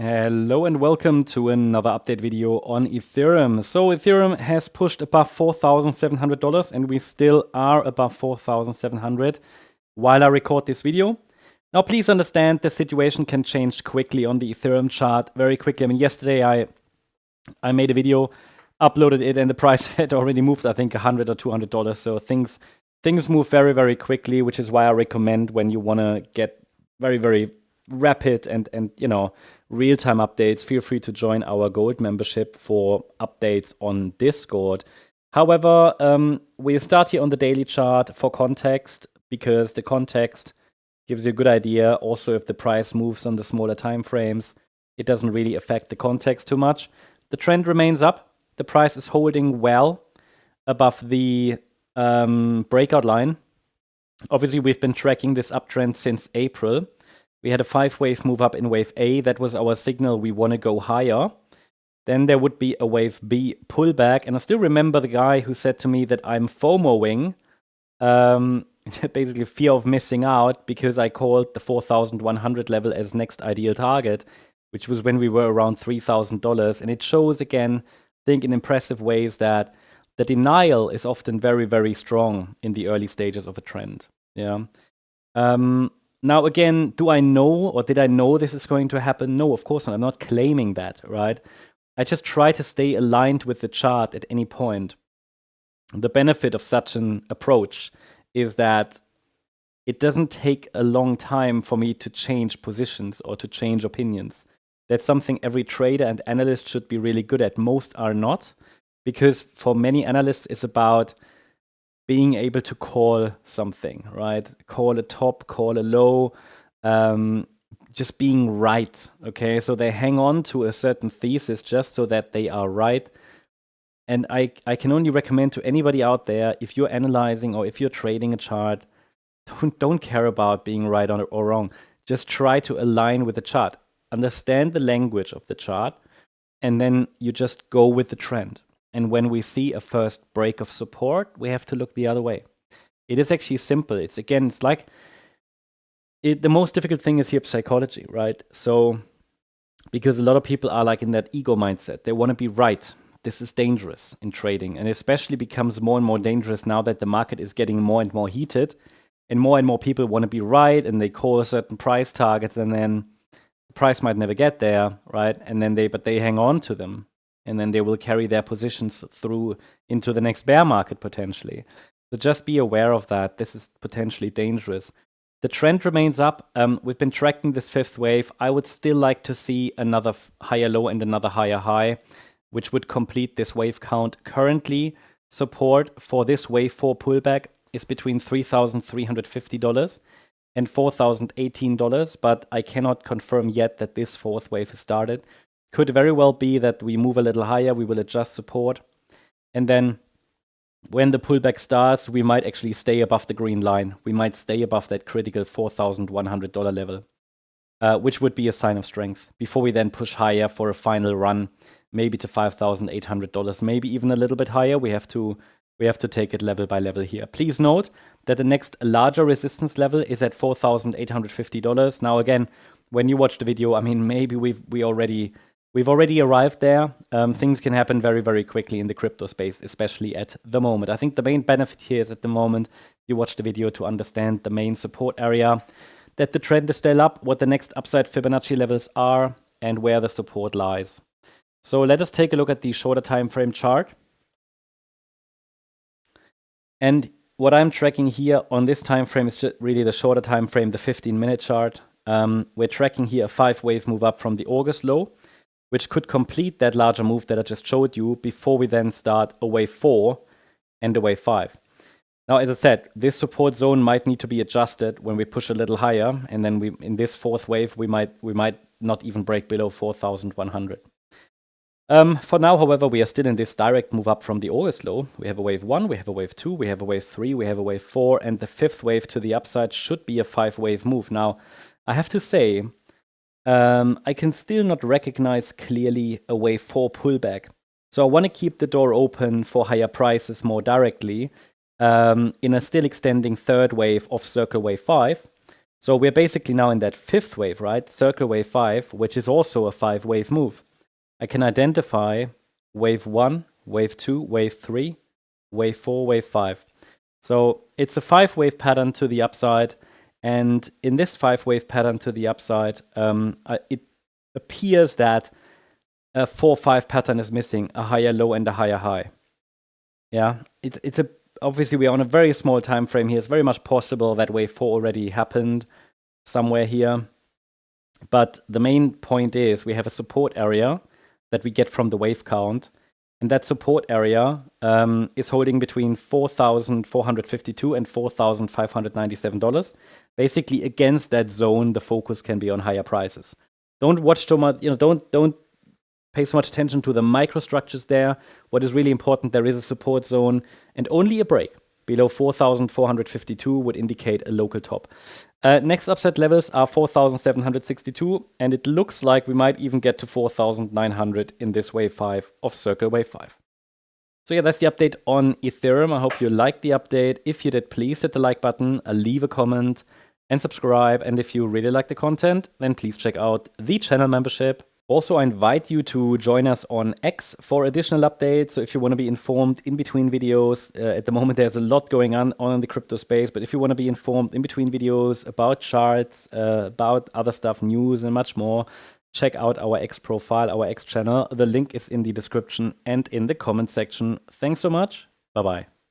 Hello and welcome to another update video on Ethereum. So Ethereum has pushed above $4,700 and we still are above 4,700 while I record this video. Now please understand the situation can change quickly on the Ethereum chart very quickly. I mean, yesterday I made a video, uploaded it, and the price had already moved, I think, $100 or $200. So things move very, very quickly, which is why I recommend when you want to get very, very rapid and real-time updates, feel free to join our gold membership for updates on Discord. However, we start here on the daily chart for context, because the context gives you a good idea. Also, if the price moves on the smaller time frames, it doesn't really affect the context too much. The trend remains up. The price is holding well above the breakout line. Obviously, we've been tracking this uptrend since April. We had a 5-wave move up in wave A. That was our signal we want to go higher. Then there would be a wave B pullback. And I still remember the guy who said to me that I'm FOMOing, basically fear of missing out, because I called the 4,100 level as next ideal target, which was when we were around $3,000. And it shows again, I think in impressive ways, that the denial is often very, very strong in the early stages of a trend. Yeah. Now, again, do I know, or did I know this is going to happen? No, of course not. I'm not claiming that, right? I just try to stay aligned with the chart at any point. The benefit of such an approach is that it doesn't take a long time for me to change positions or to change opinions. That's something every trader and analyst should be really good at. Most are not, because for many analysts, it's about being able to call something, right? Call a top, call a low, just being right, okay? So they hang on to a certain thesis just so that they are right. And I can only recommend to anybody out there, if you're analyzing or if you're trading a chart, don't care about being right or wrong. Just try to align with the chart. Understand the language of the chart, and then you just go with the trend. And when we see a first break of support, we have to look the other way. It is actually simple. It's like the most difficult thing is here psychology, right? So, because a lot of people are like in that ego mindset, they want to be right. This is dangerous in trading, and especially becomes more and more dangerous now that the market is getting more and more heated, and more people want to be right, and they call certain price targets, and then the price might never get there, right? And then they hang on to them. And then they will carry their positions through into the next bear market potentially. So just be aware of that. This is potentially dangerous. The trend remains up. We've been tracking this fifth wave. I would still like to see another higher low and another higher high, which would complete this wave count. Currently, support for this wave 4 pullback is between $3,350 and $4,018, but I cannot confirm yet that this fourth wave has started. Could very well be that we move a little higher, we will adjust support, and then when the pullback starts, we might actually stay above the green line. We might stay above that critical $4,100 level, which would be a sign of strength, before we then push higher for a final run, maybe to $5,800, maybe even a little bit higher. We have to take it level by level here. Please note that the next larger resistance level is at $4,850. Now again, when you watch the video, I mean, maybe we've already arrived there. Things can happen very, very quickly in the crypto space, especially at the moment. I think the main benefit here is at the moment, you watch the video to understand the main support area, that the trend is still up, what the next upside Fibonacci levels are, and where the support lies. So let us take a look at the shorter time frame chart. And what I'm tracking here on this time frame is just really the shorter time frame, the 15-minute chart. We're tracking here a 5-wave move up from the August low, which could complete that larger move that I just showed you before we then start a wave 4 and a wave 5. Now, as I said, this support zone might need to be adjusted when we push a little higher, and then in this fourth wave, we might not even break below 4,100. For now, however, we are still in this direct move up from the August low. We have a wave 1, we have a wave 2, we have a wave 3, we have a wave 4, and the fifth wave to the upside should be a 5-wave move. Now, I have to say, I can still not recognize clearly a wave 4 pullback. So I want to keep the door open for higher prices more directly in a still extending third wave of circle wave 5. So we're basically now in that fifth wave, right? Circle wave 5, which is also a 5-wave move. I can identify wave 1, wave 2, wave 3, wave 4, wave 5. So it's a 5-wave pattern to the upside. And in this 5-wave pattern to the upside, it appears that a 4-5 pattern is missing, a higher low and a higher high. Yeah, it's obviously we are on a very small time frame here. It's very much possible that wave 4 already happened somewhere here. But the main point is we have a support area that we get from the wave count. And that support area is holding between $4,452 and $4,597. Basically, against that zone, the focus can be on higher prices. Don't watch too much, don't pay so much attention to the microstructures there. What is really important, there is a support zone and only a break below 4,452 would indicate a local top. Next upside levels are 4,762, and it looks like we might even get to 4,900 in this wave 5 of Circle Wave 5. So yeah, that's the update on Ethereum. I hope you liked the update. If you did, please hit the like button, leave a comment, and subscribe. And if you really like the content, then please check out the channel membership. Also, I invite you to join us on X for additional updates. So if you want to be informed in between videos, at the moment there's a lot going on in the crypto space, but if you want to be informed in between videos about charts, about other stuff, news, and much more, check out our X profile, our X channel. The link is in the description and in the comment section. Thanks so much. Bye-bye.